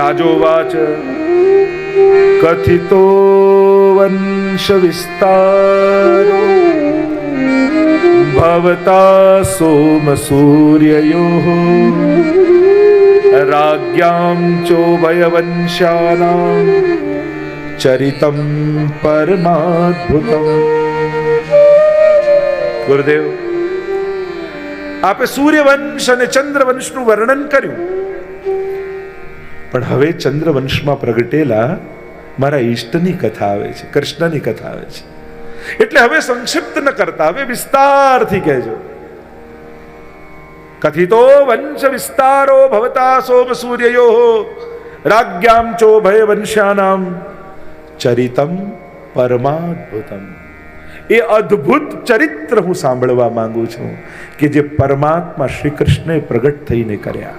राजोवाच कथितो वंश विस्तारो भवता सोम सूर्ययोः राज्ञां चोभयवंशानां चरितं परमाद्भुतम्। गुरुदेव, आपे सूर्यवंश અને ચંદ્રવંશનું વર્ણન કર્યું, પણ હવે ચંદ્રવંશમાં પ્રગટેલા મારા ઈષ્ટની કથા આવે છે, કૃષ્ણની કથા આવે છે. એટલે હવે સંક્ષિપ્ત ન કરતા, હવે વિસ્તારથી કહેજો. કથિતો વંશ વિસ્તારો ભવતા સોમ સૂર્યયોઃ રાજ્ઞામ ચોભય વંશ્યાનામ ચરિતમ પરમાદ્ભુતમ. એ અદ્ભુત ચરિત્ર હું સાંભળવા માંગુ છું કે જે પરમાત્મા શ્રી કૃષ્ણે પ્રગટ થઈને કર્યા.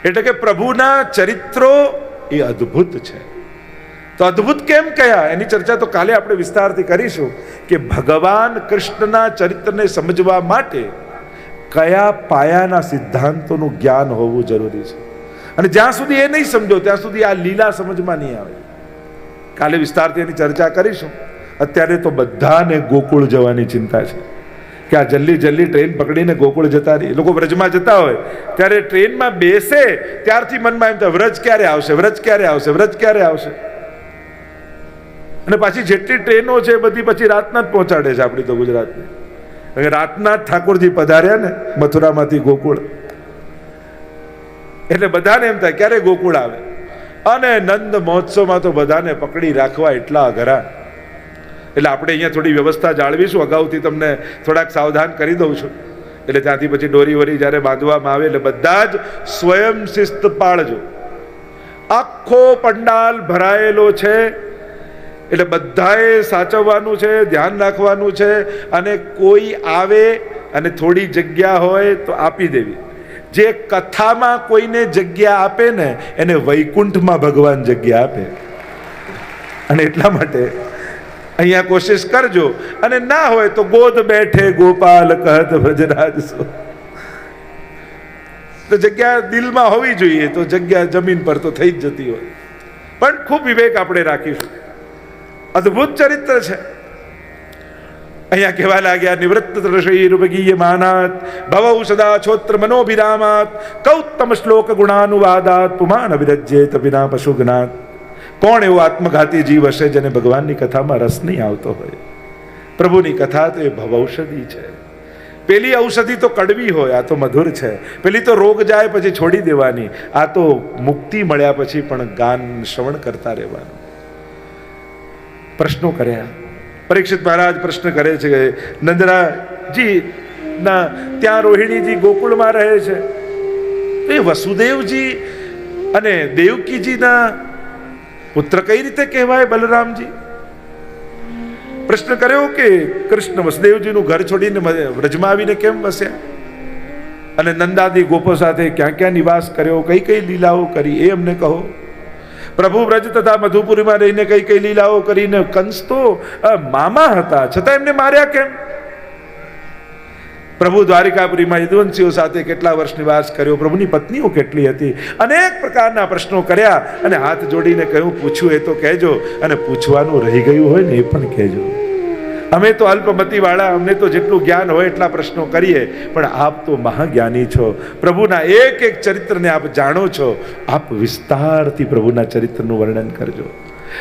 એટલે કે પ્રભુના ચરિત્રો એ અદ્ભુત છે. તો અદ્ભુત કેમ કયા એની ચર્ચા તો કાલે આપણે વિસ્તારથી કરીશું કે ભગવાન કૃષ્ણના ચરિત્રને સમજવા માટે કયા પાયાના સિદ્ધાંતોનું જ્ઞાન હોવું જરૂરી છે. અને જ્યાં સુધી એ નહીં સમજો ત્યાં સુધી આ લીલા સમજમાં નહીં આવે. કાલે વિસ્તારથી એની ચર્ચા કરીશું. અત્યારે તો બધાને ગોકુળ જવાની ચિંતા છે કે આ જલ્દી જલ્દી ટ્રેન પકડીને ગોકુળ જતા રહી. લોકો વ્રજમાં જતા હોય ત્યારે ટ્રેનમાં બેસે ત્યારથી મનમાં એમ થાય વ્રજ ક્યારે આવશે, વ્રજ ક્યારે આવશે, વ્રજ ક્યારે આવશે. અને પાછી જેટલી ટ્રેનો છે બધી પછી રાતના જ પહોંચાડે છે આપણી તો ગુજરાતની. રાતના જ ઠાકોરજી પધાર્યા ને મથુરામાંથી ગોકુળ, એટલે બધાને એમ થાય ક્યારે ગોકુળ આવે. અને નંદ મહોત્સવમાં તો બધાને પકડી રાખવા એટલા અઘરા. એટલે આપણે અહીંયા થોડી વ્યવસ્થા જાળવીશું, અગાઉથી તમને થોડાક સાવધાન કરી દઉં છું. એટલે ત્યાંથી પછી દોરી વરી જ્યારે બાંધવામાં આવે એટલે બધા જ સ્વયં શિસ્ત પાળજો. આખો પંડાલ ભરાયેલો છે એટલે બધાએ સાચવવાનું છે, ધ્યાન રાખવાનું છે. અને કોઈ આવે અને થોડી જગ્યા હોય તો આપી દેવી. જે કથામાં કોઈને જગ્યા આપે ને એને વૈકુંઠમાં ભગવાન જગ્યા આપે. અને એટલા માટે અહીંયા કોશિશ કરજો. અને ના હોય તો ગોદ બેઠે ગોપાલ કહત વ્રજરાજ સો. તો જગ્યા દિલમાં હોવી જોઈએ, તો જગ્યા જમીન પર તો થઈ જ જતી હોય. પણ ખૂબ વિવેક આપણે રાખીશું. અદ્ભુત ચરિત્ર છે. અહીંયા કહેવા લાગ્યા નિવૃત્ત ઋષિર્વગીય માનાત ભવૌ સદા છોત્ર મનોભિરામાત કૌત્તમ શ્લોક ગુણાનુવાદાત પુમાન અવિરજ્યેત વિના પશુઘ્નાત. કોણ એવો આત્મઘાતી જીવ હશે જેને ભગવાનની કથામાં રસ નહીં આવતો હોય? પ્રભુની કથા તો એ ભવૌષધિ છે. પેલી ઔષધિ તો કડવી હોય, આ તો મધુર છે. પેલી તો રોગ જાય પછી છોડી દેવાની, આ તો મુક્તિ મળ્યા પછી પણ ગાન શ્રવણ કરતા રહેવાનું. પ્રશ્નો કર્યા. પરીક્ષિત મહારાજ પ્રશ્ન કરે છે કે નંદરાજી ના ત્યાં રોહિણીજી ગોકુળમાં રહે છે, એ વસુદેવજી અને દેવકીજીના પુત્ર કઈ રીતે કહેવાય બલરામજી? પ્રશ્ન કર્યો કે કૃષ્ણ વસુદેવજીનું ઘર છોડીને વ્રજમાં આવીને કેમ વસ્યા અને નંદાદી ગોપો સાથે ક્યાં ક્યાં નિવાસ કર્યો, કઈ કઈ લીલાઓ કરી એ અમને કહો. પ્રભુ વ્રજ તથા મધુપુરીમાં રહીને કઈ કઈ લીલાઓ કરીને કંસ તો મામા હતા છતાં એમને માર્યા કેમ? પ્રભુ દ્વારિકાપુરીમાં યદુવંશીઓ સાથે કેટલા વર્ષ નિવાસ કર્યો, પ્રભુની પત્નીઓ કેટલી હતી, અનેક પ્રકારના પ્રશ્નો કર્યા. અને હાથ જોડીને કહ્યું પૂછ્યું એ તો કહેજો, અને પૂછવાનું રહી ગયું હોય ને એ પણ કહેજો. અમે તો અલ્પમતી વાળા, અમને તો જેટલું જ્ઞાન હોય એટલા પ્રશ્નો કરીએ, પણ આપ તો મહાજ્ઞાની છો. પ્રભુના એક એક ચરિત્રને આપ જાણો છો, આપ વિસ્તારથી પ્રભુના ચરિત્રનું વર્ણન કરજો.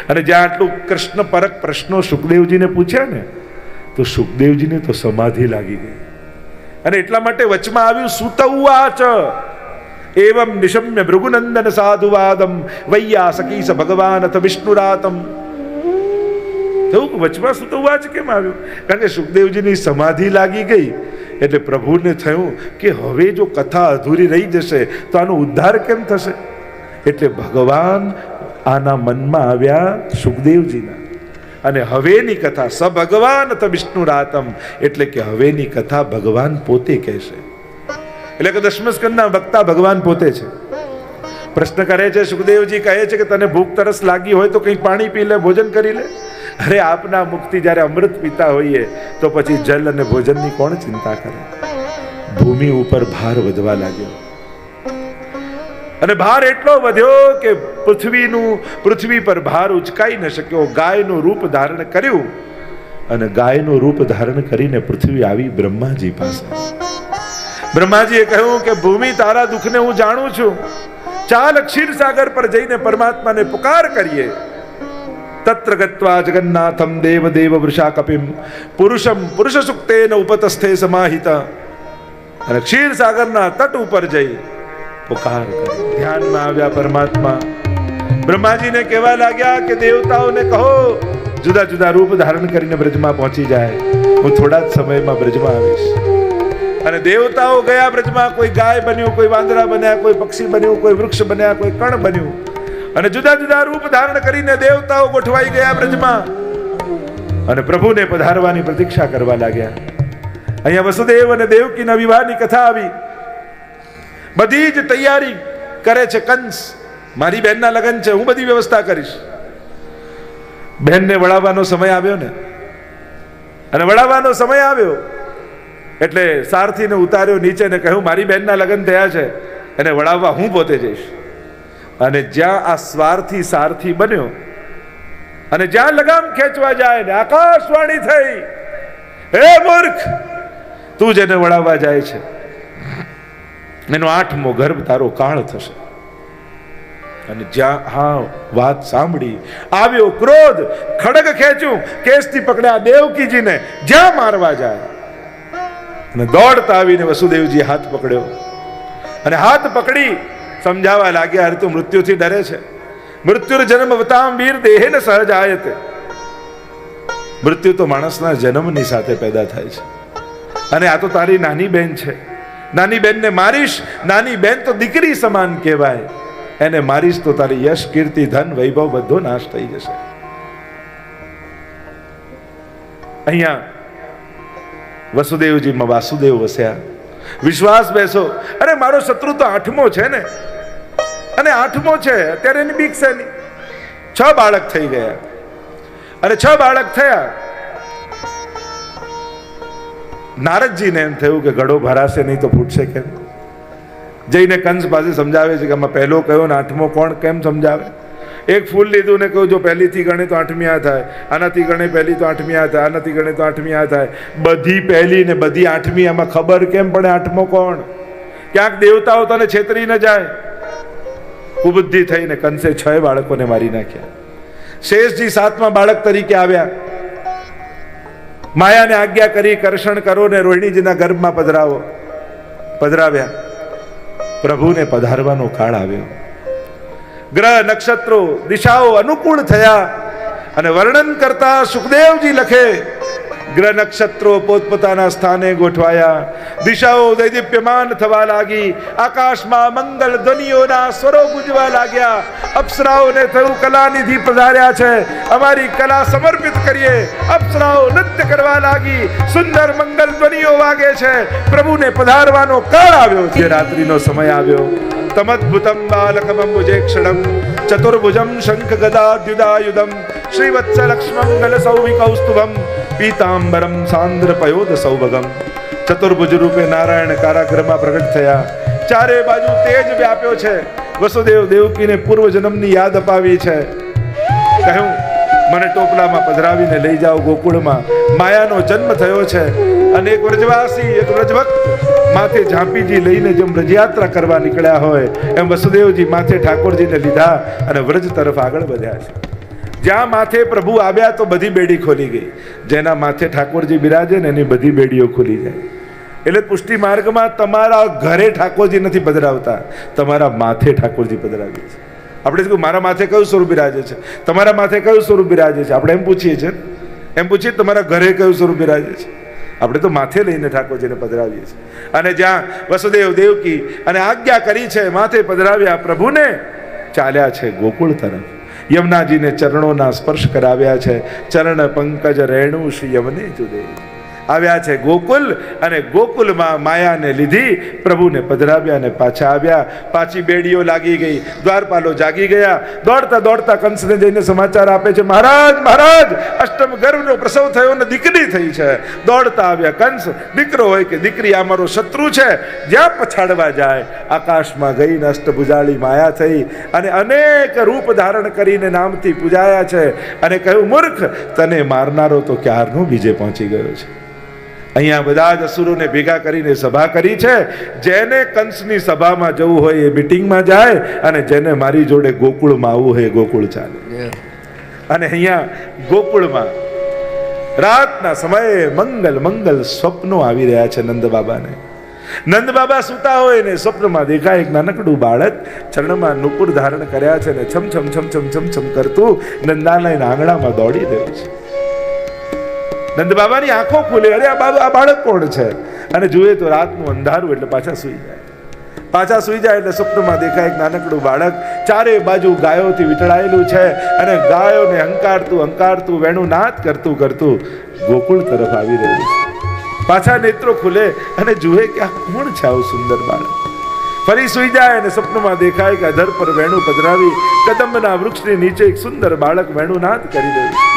અને જ્યાં આટલું કૃષ્ણ પરક પ્રશ્નો સુખદેવજીને પૂછ્યા ને, તો સુખદેવજીને તો સમાધિ લાગી ગઈ. અને એટલા માટે વચમાં આવ્યું સૂત ઉવાચ એવમ નિશમ્ય ભૃગુનંદન સાધુવાદમ વૈયાસકી સ ભગવાન અથ વિષ્ણુરાતમ. વચમાં સૂત ઉવાચ કેમ આવ્યું? કારણ કે સુખદેવજીની સમાધિ લાગી ગઈ એટલે પ્રભુને થયું કે હવે જો કથા અધૂરી રહી જશે તો આનો ઉદ્ધાર કેમ થશે? એટલે ભગવાન આના મનમાં આવ્યા સુખદેવજીના. અને હવેની કથા સ ભગવાન અથ વિષ્ણુરાતમ, એટલે કે હવેની કથા ભગવાન પોતે કહેશે. એટલે કે દશમ સ્કંદના વક્તા ભગવાન પોતે છે. પ્રશ્ન કરે છે, સુખદેવજી કહે છે કે તને ભૂખ તરસ લાગી હોય તો કંઈ પાણી પી લે, ભોજન કરી લે. અરે આપના મુક્તિ જ્યારે અમૃત પીતા હોઈએ તો પછી જલ અને ભોજનની કોણ ચિંતા કરે? ભૂમિ ઉપર ભાર વધવા લાગ્યો. અને ભાર એટલો વધ્યો કે પૃથ્વી પર ભાર ઉચકાઈ ન શક્યો. ગાયનું રૂપ ધારણ કર્યું અને ગાયનું રૂપ ધારણ કરીને પૃથ્વી આવી બ્રહ્માજી પાસે. બ્રહ્માજીએ કહ્યું કે ભૂમિ, તારા દુઃખને હું જાણું છું, ચાલ ક્ષીરસાગર પર જઈને પરમાત્માને પુકાર કરીએ. તત્ર ગત્વા જગન્નાથમ દેવ દેવ વૃષા કપિમ પુરુષમ પુરુષ સુક્તેન ઉપતસ્થે સમાહિતા. અને ક્ષીરસાગરના તટ ઉપર જઈ પુકાર કરી ધ્યાનમાં આવ્યા પરમાત્મા. બ્રહ્માજીને કહેવા લાગ્યા કે દેવતાઓને કહો જુદા જુદા રૂપ ધારણ કરીને બ્રજમાં પહોંચી જાય, હું થોડા જ સમયમાં બ્રજમાં આવીશ. અને દેવતાઓ ગયા બ્રજમાં. કોઈ ગાય બન્યું, કોઈ વાંદરા બન્યા, કોઈ પક્ષી બન્યું, કોઈ વૃક્ષ બન્યા, કોઈ કણ બન્યું. અને જુદા જુદા રૂપ ધારણ કરીને દેવતાઓ ગોઠવાઈ ગયા બ્રજમાં અને પ્રભુને પધારવાની પ્રતીક્ષા કરવા લાગ્યા. અહીંયા વસુદેવ અને દેવકીના વિવાહની કથા આવી. બધી જ તૈયારી કરે છે કંસ. મારી બહેનના લગ્ન છે, હું બધી વ્યવસ્થા કરીશ. બહેનને વળાવવાનો સમય આવ્યો ને, અને વળાવવાનો સમય આવ્યો એટલે સારથીને ઉતાર્યો નીચે ને કહ્યું મારી બહેનના લગ્ન થયા છે, એને વળાવવા હું પોતે જઈશ. અને જ્યાં આ સ્વાર્થી સારથી બન્યો અને જ્યાં લગામ ખેંચવા જાય ને આકાશવાણી થઈ, હે મૂર્ખ, તું જેને વળાવવા જાય છે એનો 8મો ગર્ભ તારો કાળ થશે. અને જ્યાં વાત સાંભળી આવ્યો ક્રોધ, ખડગ ખેંચ્યું, કેસથી પકડ્યા દેવકીજીને. જ્યાં મારવા જાય અને દોડતા આવીને વસુદેવજી હાથ પકડ્યો અને હાથ પકડી સમજાવવા લાગ્યા, અરે તું મૃત્યુથી ડરે છે. મૃત્યુર જન્મ વતામ વીર દેહેન સહજ આયતે. મૃત્યુ તો માણસના જન્મની સાથે પેદા થાય છે. અને આ તો તારી નાની બેન છે, નાની બેનને મારીશ. નાની બેન તો દીકરી સમાન કહેવાય, એને મારીશ તો તારી યશ, કીર્તિ, ધન, વૈભવ બધો નાશ થઈ જશે. અહીંયા વસુદેવજીમાં વાસુદેવ વસ્યા. વિશ્વાસ બેસો, અરે મારો શત્રુ તો 8મો છે ને, અને 8મો છે અત્યારે એની બીક છે નહીં. 6 બાળક થઈ ગયા અને 6 બાળક થયા. નારદજીને એમ થયું કે ઘડો ભરાશે નહીં તો ફૂટશે કેમ. જઈને કંસ પાસે સમજાવે છે કે આમાં પહેલો કયો ને 8મો કોણ, કેમ સમજાવે. એક ફૂલ લીધું ને કહ્યું જો પહેલીથી ગણે તો 8મી આ થાય, આનાથી ગણે પહેલી તો 8મી આ થાય, આનાથી ગણે તો 8મી આ થાય. બધી પહેલી ને બધી 8મી, આમાં ખબર કેમ પડે 8મો કોણ? ક્યાંક દેવતાઓ તને છેતરી ન જાય. કુબુદ્ધિ થઈને કંસે 6 બાળકોને મારી નાખ્યા. શેષજી 7મા બાળક તરીકે આવ્યા. માયાને આજ્ઞા કરી કર્ષણ કરો ને રોહિણીજીના ગર્ભમાં પધરાવ્યા. પ્રભુને પધારવાનો કાળ આવ્યો. ગ્રહ નક્ષત્રો દિશાઓ અનુકૂળ થયા અને વર્ણન કરતા સુખદેવજી લખે, ગ્રહ નક્ષત્રો પોતપોતાના સ્થાને ગોઠવાયા, દિશાઓ દૈદીપ્યમાન થવા લાગી, આકાશમાં મંગલ ધ્વનિઓના સ્વરો ગુંજવા લાગ્યા. અપ્સરાઓને થયું કલાનિધિ પધાર્યા છે, અમારી કલા સમર્પિત કરીએ. અપ્સરાઓ નૃત્ય કરવા લાગી, સુંદર મંગલ ધ્વનિઓ વાગે છે. પ્રભુને પધારવાનો કાળ આવ્યો છે. રાત્રિનો સમય આવ્યો. તમદ્ભુતમ બાલકમંબુજેક્ષણમ ચતુર્ભુજમ શંખ ગદાદ્યુદાયુધમ શ્રીવત્સ લક્ષ્મંગલ સૌવિકૌસ્તુભમ પીતાંબરમ સાંદ્ર પયોદ સૌભગમ. ચતુર્ભુજ રૂપે નારાયણ કારાગૃહમાં પ્રગટ થયા. ચારે બાજુ તેજ વ્યાપ્યો છે. વસુદેવ દેવકીને પૂર્વ જન્મની યાદ અપાવી છે. કહ્યું મને ટોપલામાં પધરાવીને લઈ જાઓ ગોકુળમાં. માયાનો જન્મ થયો છે અને એક વ્રજવાસી, એક વ્રજભક્ત માથે ઝાંપીજી લઈને જેમ વ્રજયાત્રા કરવા નીકળ્યા હોય એમ વસુદેવજી માથે ઠાકોરજીને લીધા અને વ્રજ તરફ આગળ વધ્યા છે. જ્યાં માથે પ્રભુ આવ્યા તો બધી બેડી ખોલી ગઈ. જેના માથે ઠાકોરજી બિરાજે ને એની બધી બેડીઓ ખુલી જાય. એટલે પુષ્ટિ માર્ગમાં તમારા ઘરે ઠાકોરજી નથી પધરાવતા, તમારા માથે ઠાકોરજી પધરાવે છે. આપણે મારા માથે કયું સ્વરૂપ બિરાજે છે, તમારા માથે કયું સ્વરૂપ બિરાજે છે, આપણે એમ પૂછીએ છીએ. એમ પૂછીએ તમારા ઘરે કયું સ્વરૂપ બિરાજે છે. આપણે તો માથે લઈને ઠાકોરજીને પધરાવીએ છીએ. અને જ્યાં વસુદેવ દેવકી અને આજ્ઞા કરી છે માથે પધરાવ્યા પ્રભુને, ચાલ્યા છે ગોકુળ તરફ. યમુનાજીને ચરણોના સ્પર્શ કરાવ્યા છે. ચરણ પંકજ રેણુ શ્રી યમને જુદે. આવ્યા છે ગોકુલ, અને ગોકુલમાં માયાને લીધી પ્રભુને પધરાવ્યા અને પાછા આવ્યા. પાછી બેડીઓ લાગી ગઈ, દ્વારપાલો જાગી ગયા. દોડતા દોડતા કંસને જઈને સમાચાર આપે છે, મહારાજ મહારાજ, અષ્ટમ ગર્ભનો પ્રસવ થયો ને દીકરી થઈ છે. દોડતા આવ્યા કંસ, દીકરો હોય કે દીકરી આ મારો શત્રુ છે, જ્યાં પછાડવા જાય. આકાશમાં ગઈને અષ્ટભુજાળી માયા થઈ અને અનેક રૂપ ધારણ કરીને નામથી પૂજાયા છે. અને કહ્યું, મૂર્ખ, તને મારનારો તો ક્યારનો બીજે પહોંચી ગયો છે. અહીંયા બધા જ અસુરોને ભેગા કરીને સભા કરી છે. જેને કંસની સભામાં જવું હોય એ મીટિંગમાં જાય, અને જેને મારી જોડે ગોકુળમાં આવવું હોય ગોકુળ ચાલે. અને અહીંયા ગોકુળમાં રાતના સમયે મંગલ મંગલ સ્વપ્નો આવી રહ્યા છે નંદ બાબાને. નંદ બાબા સૂતા હોય ને સ્વપ્નમાં દેખાય એક નાનકડું બાળક ચરણમાં નુપુર ધારણ કર્યા છે ને છમ છમ છમ છમ છમ છમ કરતું નંદાલયના આંગણામાં દોડી રહ્યું છે. નંદ બાબાની આંખો ખુલે, અરે આ બાળક કોણ છે? અને જુએ તો રાતનું અંધારું, એટલે પાછા સૂઈ જાય. એટલે સ્વપ્નમાં દેખાય એક નાનકડું બાળક ચારે બાજુ ગાયોથી વીંટળાયેલું છે, અને ગાયોને હંકારતું વેણું નાદ કરતું ગોકુળ તરફ આવી રહ્યું છે. પાછા નેત્રો ખુલે અને જુએ કે આ કોણ છે આવું સુંદર બાળક? ફરી સૂઈ જાય અને સ્વપ્નમાં દેખાય કે અધર પર વેણું પધરાવી કદંબના વૃક્ષની નીચે એક સુંદર બાળક વેણું નાદ કરી રહ્યું છે.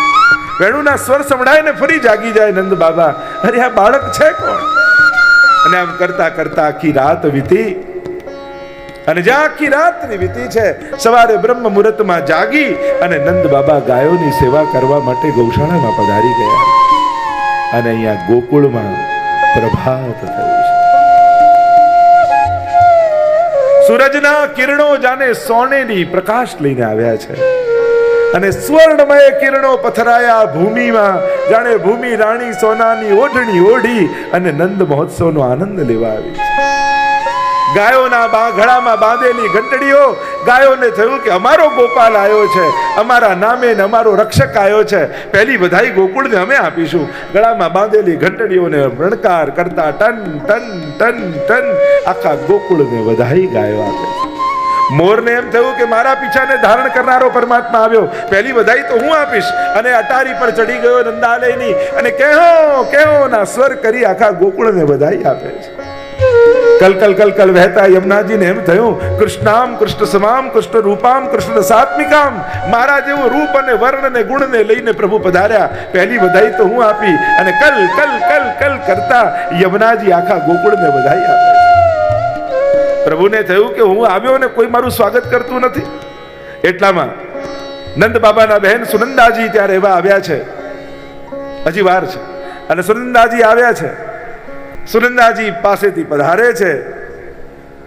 વેણુના સ્વર સંભળાઈને ફરી જાગી જાય નંદ બાબા, અરે આ બાળક છે કોણ? અને આમ કરતા કરતા આખી રાત વીતી. અને જ્યાં આખી રાતની વીતી છે, સવારે બ્રહ્મ મુહૂર્તમાં જાગી અને નંદ બાબા ગાયોની સેવા કરવા માટે ગૌશાળામાં પધારી ગયા. અને અહીંયા ગોકુળમાં પ્રભાત થયું છે. સૂરજના કિરણો જાણે સોનેરી પ્રકાશ લઈને આવ્યા છે, અને સ્વર્ણમય કિરણો પથરાયા ભૂમિમાં, જાણે ભૂમિ રાણી સોનાની ઓઢણી ઓઢી અને નંદ મહોત્સવનો આનંદ લેવા આવી છે. ગાયોના ગળામાં બાંધેલી ઘંટડીઓ, ગાયોને થયું કે અમારો ગોપાલ આવ્યો છે, અમારા નામે ને અમારો રક્ષક આવ્યો છે, પહેલી બધાઈ ગોકુળને અમે આપીશું. ગળામાં બાંધેલી ઘંટડીઓને રણકાર કરતા ટન ટન ટન ટન આખા ગોકુળને બધાઈ ગાયો આપે છે. મોરને એમ થયું કે મારા પીછાને ધારણ કરનારો પરમાત્મા આવ્યો, પહેલી બધાઈ તો હું આપીશ. અને અટારી પર ચડી ગયો નંદાલયની, અને કેહો ના સ્વર કરી આખા ગોકુળને બધાઈ આપે છે. કલકલ કલકલ વહેતા યમુનાજીને એમ થયું, કૃષ્ણામ કૃષ્ણ સમામ કૃષ્ણ રૂપામ કૃષ્ણ સાત્મિકામ, મારા જેવું રૂપ અને વર્ણ ને ગુણને લઈને પ્રભુ પધાર્યા, પહેલી બધાઈ તો હું આપી. અને કલ કલ કલ કલ કરતા યમુનાજી આખા ગોકુળને બધાઈ આપે છે. પ્રભુને થયું કે હું આવ્યો ને કોઈ મારું સ્વાગત કરતું નથી. એટલામાં નંદ બાબાના બહેન સુનંદાજી ત્યાં રહેવા આવ્યા છે. હજી વાર છે. અને સુનંદાજી આવ્યા છે. સુનંદાજી પાસેથી પધારે છે,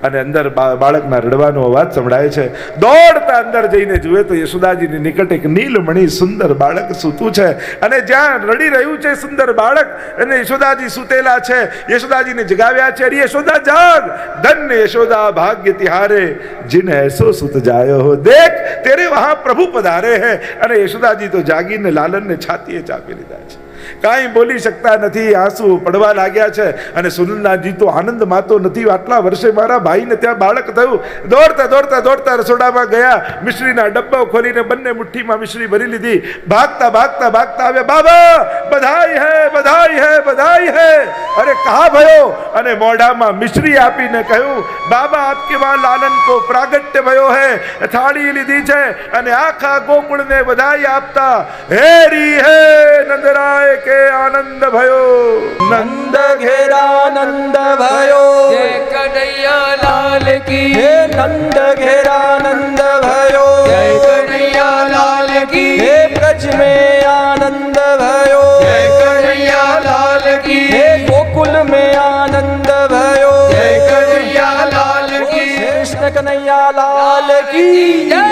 અને અંદર બાળકના રડવાનો અવાજ સંભળાય છે. દોડતા અંદર જઈને જુએ તો યશોદાજીની નિકટ એક નીલમણી સુંદર બાળક સૂતું છે, અને જ્યાં રડી રહ્યું છે સુંદર બાળક, અને યશોદાજી સૂતેલા છે. યશોદાજીને જગાવ્યા છે, અરે યશોદા જાગ, ધન્ય યશોદા ભાગ્ય તિહારે, जिन ऐसो सुत जायो हो, देख तेरे वहां प्रभु पधारे हैं. અને યશોદાજી તો જાગીને લાલનને છાતીએ ચાપી લીધા છે. કાંઈ બોલી શકતા નથી, આંસુ પડવા લાગ્યા છે. અને સુનંદાજી તો આનંદમાં તો નથી, આટલા વર્ષે મારા ભાઈને ત્યાં બાળક થયું. દોડતા દોડતા દોડતા રસોડામાં ગયા, મિશ્રીના ડબ્બો ખોલીને બંને મુઠ્ઠીમાં મિશ્રી ભરી લીધી. ભાગતા ભાગતા ભાગતા આવ્યા, બાબા બધાઈ હે બધાઈ હે બધાઈ હે. અરે કહા ભયો? અને મોઢામાં મિશ્રી આપીને કહ્યું, બાબા આપકે વહાં લાલન કો પ્રાગટ્ય ભયો હે. થાળી લીધી છે અને આખા ગોકુળને બધાઈ આપતા, હેરી હે નંદરાય કે આનંદ ભયો, નંદ ઘેરા નંદ ભયો, જય કનૈયા લાલ કી, હે નંદ ઘેરા નંદ ભયો, જય કનૈયા લાલ કી, હે બ્રજ में आनंद भयो, જય કનૈયા લાલ કી, હે गोकुल में आनंद भयो, જય કનૈયા લાલ કી, कृष्ण कन्हैया लाल की જય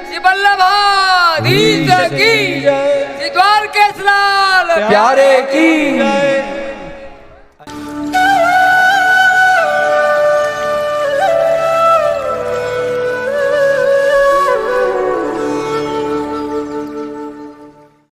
શ્રી વલ્લભાધીશ કી, શ્રી દ્વારકેશ લાલ प्यारे की